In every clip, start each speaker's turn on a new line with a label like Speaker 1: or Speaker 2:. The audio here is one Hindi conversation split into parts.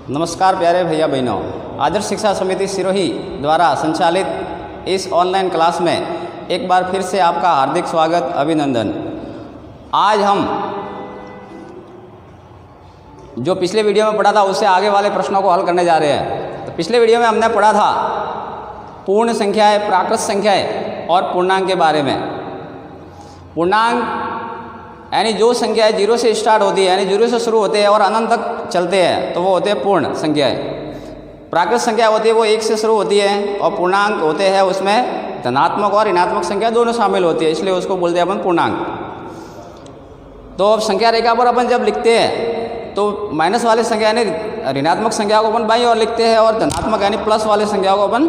Speaker 1: नमस्कार प्यारे भैया बहनों, आदर्श शिक्षा समिति सिरोही द्वारा संचालित इस ऑनलाइन क्लास में एक बार फिर से आपका हार्दिक स्वागत, अभिनंदन। आज हम जो पिछले वीडियो में पढ़ा था उससे आगे वाले प्रश्नों को हल करने जा रहे हैं। तो पिछले वीडियो में हमने पढ़ा था पूर्ण संख्याएं, प्राकृत संख्याएं और पूर्णांक के बारे में। पूर्णांक यानी जो संख्याएं जीरो से स्टार्ट होती है, यानी जीरो से शुरू होते हैं और अनंत तक चलते हैं, तो वो होते हैं पूर्ण संख्याएं। प्राकृत संख्या होती है वो एक से शुरू होती है, और पूर्णांक होते हैं उसमें धनात्मक और ऋणात्मक संख्या दोनों शामिल होती है, इसलिए उसको बोलते हैं अपन पूर्णांक। तो अब संख्या रेखा पर अपन जब लिखते हैं तो माइनस वाली संख्या यानी ऋणात्मक संख्या को अपन बाईं ओर लिखते हैं, और धनात्मक यानी प्लस वाली संख्या को अपन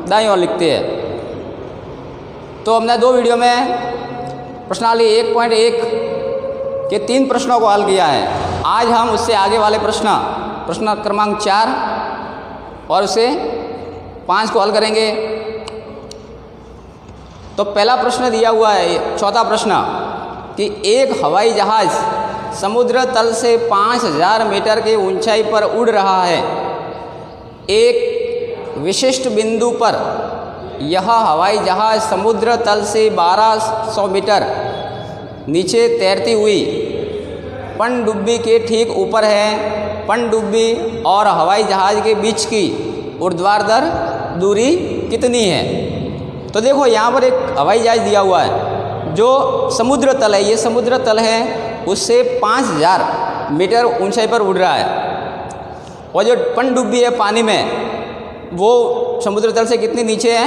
Speaker 1: दाईं ओर लिखते हैं। तो हमने दो वीडियो में प्रश्नावली 1.1 के 3 प्रश्नों को हल किया है। आज हम उससे आगे वाले प्रश्न क्रमांक 4 और उसे 5 को हल करेंगे। तो पहला प्रश्न दिया हुआ है, चौथा प्रश्न, कि एक हवाई जहाज समुद्र तल से 5000 मीटर की ऊंचाई पर उड़ रहा है। एक विशिष्ट बिंदु पर यह हवाई जहाज समुद्र तल से 1200 मीटर नीचे तैरती हुई पनडुब्बी के ठीक ऊपर है। पनडुब्बी और हवाई जहाज के बीच की ऊर्ध्वाधर दूरी कितनी है? तो देखो यहाँ पर एक हवाई जहाज दिया हुआ है जो समुद्र तल है, ये समुद्र तल है, उससे 5000 मीटर ऊंचाई पर उड़ रहा है। और जो पनडुब्बी है पानी में, वो समुद्र तल से कितनी नीचे है?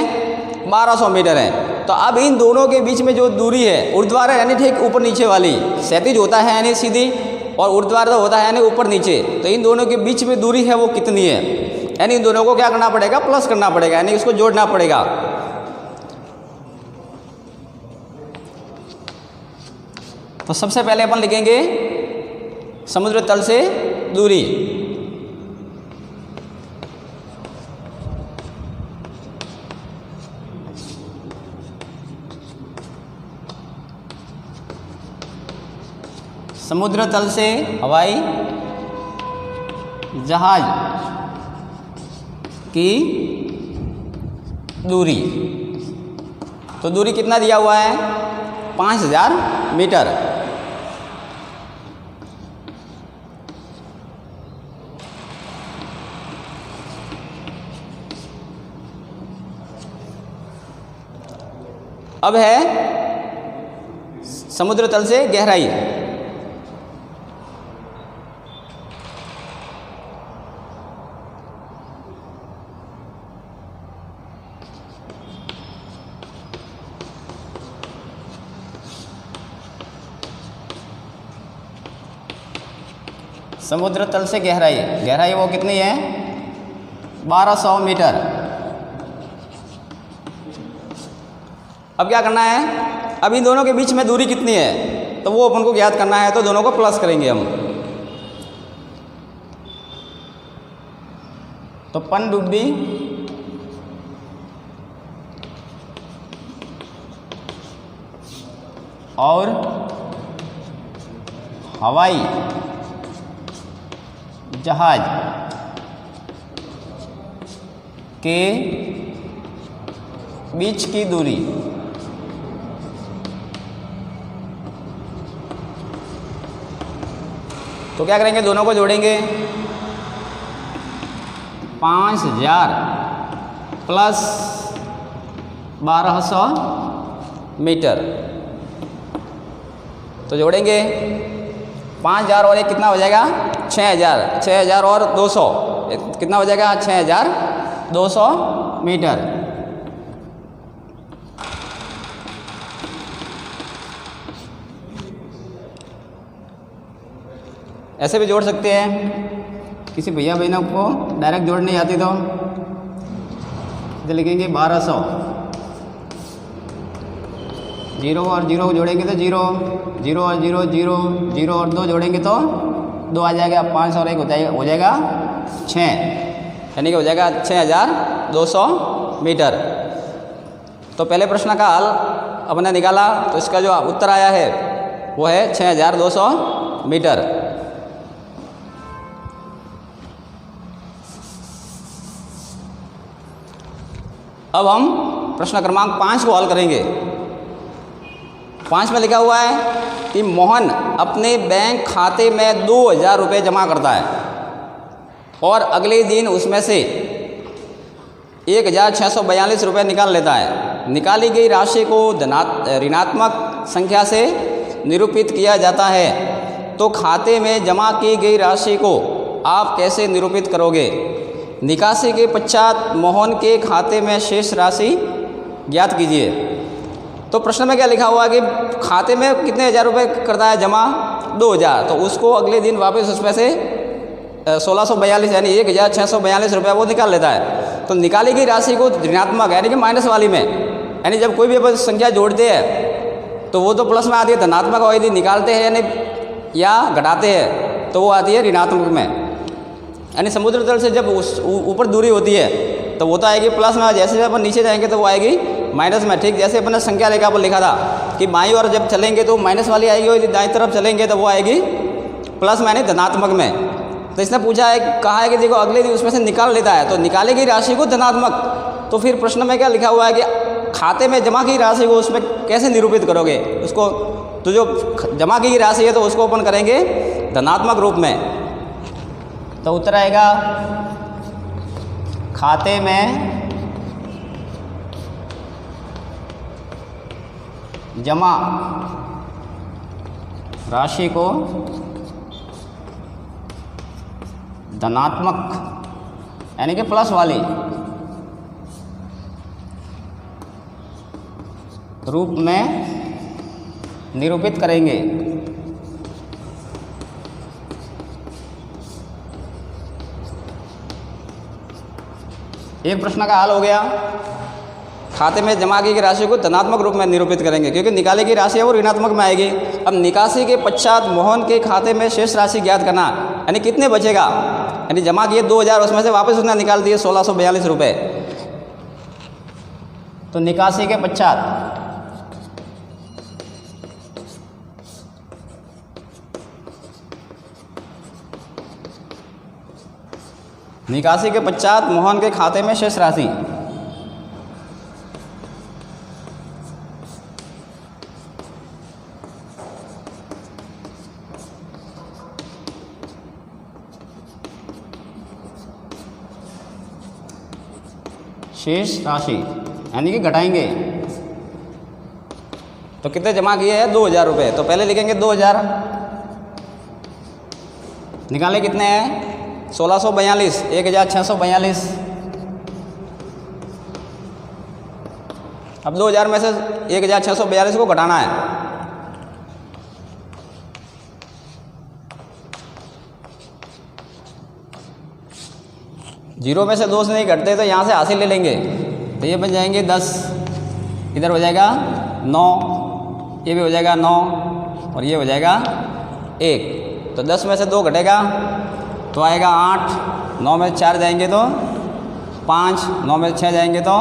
Speaker 1: 1200 मीटर है। तो अब इन दोनों के बीच में जो दूरी है, ऊर्ध्वाधर यानी ठीक ऊपर नीचे वाली, क्षैतिज होता है यानी सीधी, और ऊर्ध्वाधर होता है यानी ऊपर नीचे, तो इन दोनों के बीच में दूरी है वो कितनी है? यानी इन दोनों को क्या करना पड़ेगा? प्लस करना पड़ेगा, यानी इसको जोड़ना पड़ेगा। तो सबसे पहले अपन लिखेंगे समुद्र तल से दूरी। समुद्र तल से हवाई जहाज की दूरी, तो दूरी कितना दिया हुआ है? 5000 मीटर। अब है समुद्र तल से गहराई। समुद्र तल से गहराई, गहराई वो कितनी है? 1200 मीटर। अब क्या करना है? अब इन दोनों के बीच में दूरी कितनी है, तो वो अपन को ज्ञात करना है, तो दोनों को प्लस करेंगे हम। तो पनडुब्बी और हवाई जहाज के बीच की दूरी, तो क्या करेंगे? दोनों को जोड़ेंगे। 5000 प्लस 1200 मीटर, तो जोड़ेंगे 5000 और एक कितना हो जाएगा? 6000। 6000 और 200 कितना हो जाएगा? 6200 मीटर। ऐसे भी जोड़ सकते हैं, किसी भैया बहनों को डायरेक्ट जोड़ नहीं आती तो लिखेंगे 1200। 0 और 0 जोड़ेंगे तो 0, 0 और 0 0, 0 और 2 जोड़ेंगे तो 2 आ जाएगा। 5 और 1 हो जाएगा 6, यानी कि हो जाएगा 6200 मीटर। तो पहले प्रश्न का हल अपने निकाला, तो इसका जो उत्तर आया है वो है 6200 मीटर। अब हम प्रश्न क्रमांक 5 को हल करेंगे। 5 में लिखा हुआ है कि मोहन अपने बैंक खाते में 2000 रुपये जमा करता है और अगले दिन उसमें से 1642 रुपये निकाल लेता है। निकाली गई राशि को ऋणात्मक संख्या से निरूपित किया जाता है, तो खाते में जमा की गई राशि को आप कैसे निरूपित करोगे? निकासी के पश्चात मोहन के खाते में शेष राशि ज्ञात कीजिए। तो प्रश्न में क्या लिखा हुआ है कि खाते में कितने हज़ार रुपये करता है जमा? 2000। तो उसको अगले दिन वापस उसमें से 1642 यानी 1642 रुपये वो निकाल लेता है। तो निकाली गई राशि को ऋणात्मक यानी कि माइनस वाली में, यानी जब कोई भी अपन संख्या जोड़ते हैं तो वो तो प्लस में आती है, धनात्मक और यदि निकालते हैं यानी या घटाते हैं तो वो आती है ऋणात्मक में। यानी समुद्र तल से जब ऊपर दूरी होती है तो वो तो आएगी प्लस में, जैसे जब अपन नीचे जाएंगे तो वो आएगी माइनस में। ठीक जैसे अपन ने संख्या लेखा पर लिखा था कि बाईं ओर जब चलेंगे तो माइनस वाली आएगी और यदि दाईं तरफ चलेंगे तो वो आएगी प्लस में यानी धनात्मक में। तो इसने पूछा है, कहा है कि देखो अगले दिन उसमें से निकाल लेता है, तो निकाली गई राशि को धनात्मक। तो फिर प्रश्न में क्या लिखा हुआ है कि खाते में जमा की राशि को उसमें कैसे निरूपित करोगे? उसको तो जो जमा की राशि है तो उसको अपन करेंगे धनात्मक रूप में। तो उत्तर आएगा खाते में जमा राशि को धनात्मक यानी कि प्लस वाली रूप में निरूपित करेंगे। एक प्रश्न का हल हो गया, खाते में जमा की गई राशि को धनात्मक रूप में निरूपित करेंगे क्योंकि निकाली गई राशि है वो ऋणात्मक में आएगी। अब निकासी के पश्चात मोहन के खाते में शेष राशि ज्ञात करना, यानी कितने बचेगा, यानी जमा किए 2000 उसमें से वापस उसने निकाल दिए 1642 रुपये। तो निकासी के पश्चात मोहन के खाते में शेष राशि यानी कि घटाएंगे। तो कितने जमा किए हैं? 2000 रुपये। तो पहले लिखेंगे 2000, निकाले कितने हैं? 1642, 1642। अब 2000 में से 1642 को घटाना है। जीरो में से 2 से नहीं घटते तो यहाँ से हासिल ले लेंगे, तो ये बन जाएंगे 10, इधर हो जाएगा 9, ये भी हो जाएगा 9 और ये हो जाएगा 1। तो 10 में से 2 घटेगा तो आएगा 8, 9 में 4 जाएंगे तो 5, 9 में 6 जाएंगे तो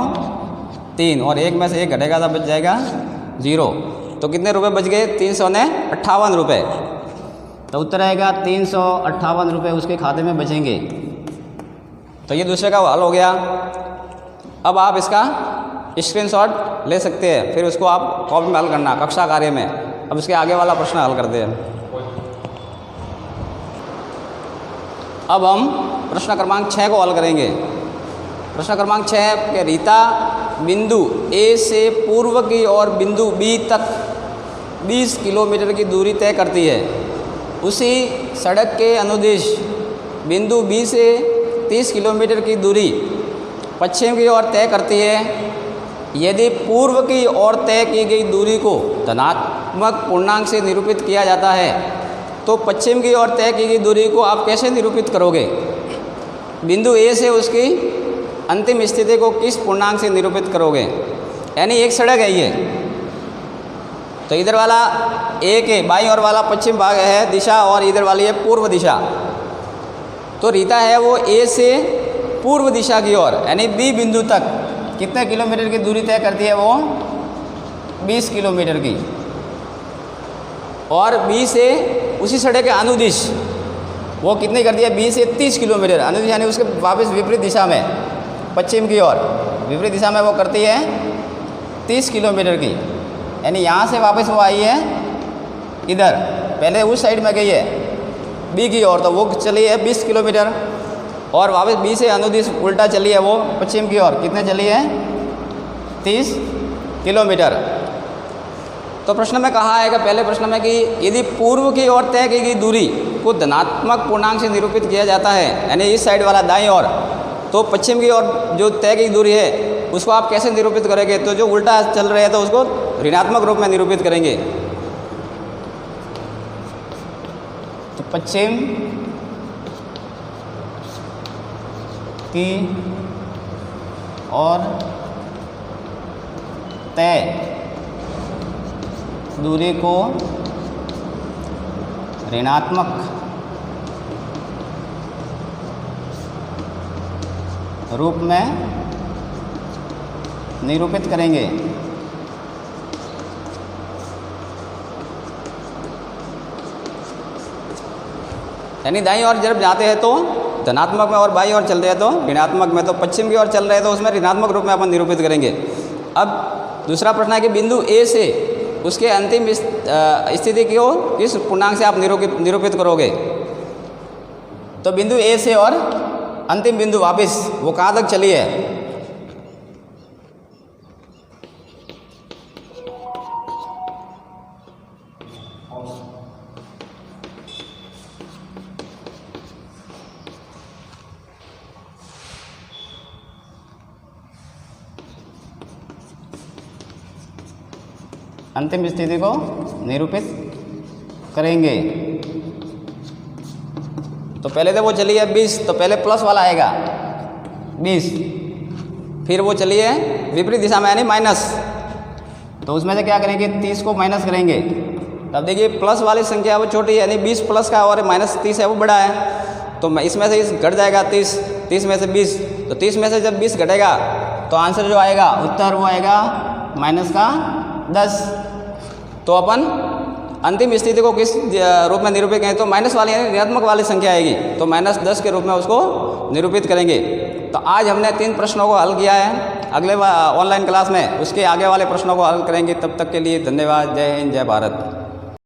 Speaker 1: 3 और 1 में से 1 घटेगा तो बच जाएगा 0। तो कितने रुपए बच गए? 358 रुपये। तो उत्तर आएगा 358 रुपये उसके खाते में बचेंगे। तो ये दूसरे का हल हो गया। अब आप इसका स्क्रीनशॉट ले सकते हैं, फिर उसको आप कॉपी में हल करना कक्षा कार्य में। अब इसके आगे वाला प्रश्न हल करते हैं। अब हम प्रश्न क्रमांक 6 को हल करेंगे। प्रश्न क्रमांक 6 के रीता बिंदु A से पूर्व की ओर बिंदु B तक 20 किलोमीटर की दूरी तय करती है। उसी सड़क के अनुदिश बिंदु B से 30 किलोमीटर की दूरी पश्चिम की ओर तय करती है। यदि पूर्व की ओर तय की गई दूरी को धनात्मक पूर्णांक से निरूपित किया जाता है, तो पश्चिम की ओर तय की गई दूरी को आप कैसे निरूपित करोगे? बिंदु A से उसकी अंतिम स्थिति को किस पूर्णांक से निरूपित करोगे? यानी एक सड़क है ये, तो इधर वाला A के बाईं ओर वाला पश्चिम भाग है दिशा और इधर वाली है पूर्व दिशा। तो रीता है वो A से पूर्व दिशा की ओर यानी B बिंदु तक कितने किलोमीटर की दूरी तय करती है? वो 20 किलोमीटर की। और B से उसी सड़क के अनुदिश वो कितनी करती है? B से 30 किलोमीटर अनुदिश यानी उसके वापस विपरीत दिशा में पश्चिम की ओर विपरीत दिशा में वो करती है 30 किलोमीटर की, यानी यहाँ से वापस वो आई है इधर, पहले उस साइड में गई है बी की ओर, तो वो चली है 20 किलोमीटर, और वापस बी से अनुदिश उल्टा चली है वो पश्चिम की ओर, कितने चली है 30 किलोमीटर। तो प्रश्न में कहा है कि पहले प्रश्न में कि यदि पूर्व की ओर तय की गई दूरी को धनात्मक पूर्णांक से निरूपित किया जाता है, यानी इस साइड वाला दाईं ओर, तो पश्चिम की ओर जो तय की दूरी है उसको आप कैसे निरूपित करेंगे? तो जो उल्टा चल रहे हैं तो उसको ऋणात्मक रूप में निरूपित करेंगे। तो पश्चिम की और तय दूरी को ऋणात्मक रूप में निरूपित करेंगे। यानी दाईं ओर जब जाते हैं तो धनात्मक में और बाईं ओर चल रहे हैं तो ऋणात्मक में, तो पश्चिम की ओर चल रहे हैं तो उसमें ऋणात्मक रूप में अपन निरूपित करेंगे। अब दूसरा प्रश्न है कि बिंदु ए से उसके अंतिम स्थिति को किस पूर्णांक से आप निरूपित करोगे? तो बिंदु ए से और अंतिम बिंदु वापस वो कहाँ तक चली है? अंतिम स्थिति को निरूपित करेंगे। तो पहले तो वो चली है 20, तो पहले प्लस वाला आएगा 20, फिर वो चली है विपरीत दिशा में यानी माइनस, तो उसमें से क्या करेंगे 30 को माइनस करेंगे। तब देखिए प्लस वाली संख्या वो छोटी है, यानी 20 प्लस का और माइनस 30 है वो बड़ा है, तो इसमें से इस घट जाएगा 30 में से 20, तो 30 में से जब 20 घटेगा तो आंसर जो आएगा उत्तर वो आएगा माइनस का 10। तो अपन अंतिम स्थिति को किस रूप में निरूपित करें? तो माइनस वाली यानी ऋणात्मक वाली संख्या आएगी, तो -10 के रूप में उसको निरूपित करेंगे। तो आज हमने 3 प्रश्नों को हल किया है, अगले ऑनलाइन क्लास में उसके आगे वाले प्रश्नों को हल करेंगे। तब तक के लिए धन्यवाद। जय हिंद, जय भारत।